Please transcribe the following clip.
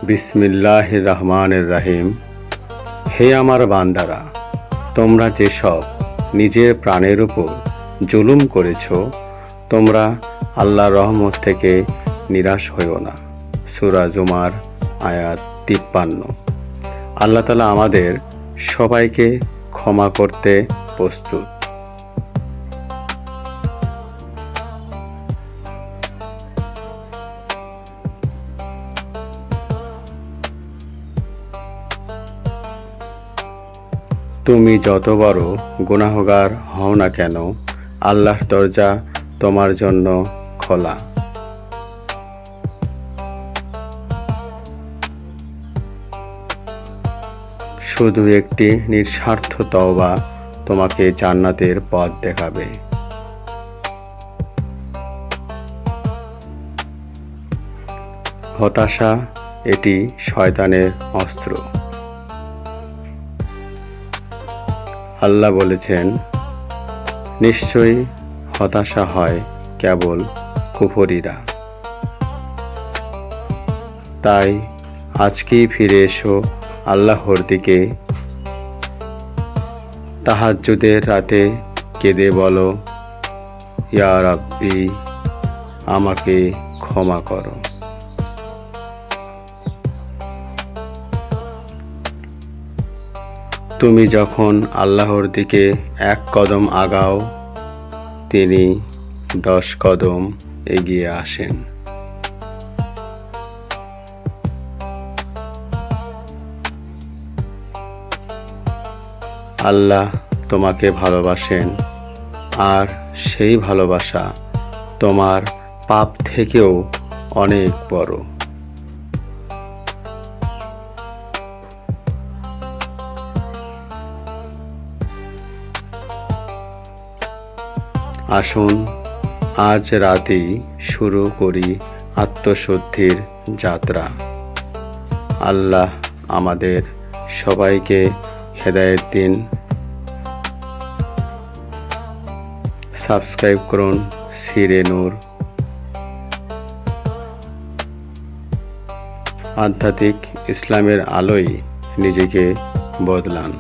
বিসমিল্লাহির রহমানির রহিম। হে আমার বান্দারা, তোমরা যেসব নিজের প্রাণের উপর জুলুম করেছ, তোমরা আল্লাহর রহমত থেকে নিরাশ হইও না। সূরা জুমার আয়াত 53। আল্লাহ তাআলা আমাদের সবাইকে ক্ষমা করতে প্রস্তুত। তুমি যত বড় গুনাহগার হও না কেন, আল্লাহর দরজা তোমার জন্য খোলা। শুধু একটি নিঃস্বার্থ তওবা তোমাকে জান্নাতের পথ দেখাবে। হতাশা এটি শয়তানের অস্ত্র। আল্লাহ বলেছেন, নিশ্চয়ই হতাশা হয় কেবল কুফরীরা। তাই আজকেই ফিরে এসো আল্লাহর দিকে। তাহাজ্জুদের রাতে কেঁদে বলো, ইয়া রাব্বি, আমাকে ক্ষমা করো। তুমি যখন আল্লাহর দিকে 1 কদম আগাও, তিনি 10 কদম এগিয়ে আসেন। আল্লাহ তোমাকে ভালোবাসেন, আর সেই ভালোবাসা তোমার পাপ থেকেও অনেক বড়। আসুন আজ রাতেই শুরু করি আত্মশুদ্ধির যাত্রা। আল্লাহ আমাদের সবাইকে হেদায়েত দিন। সাবস্ক্রাইব করুন সিরে নূর। আধ্যাত্মিক ইসলামের আলোয় নিজেকে বদলান।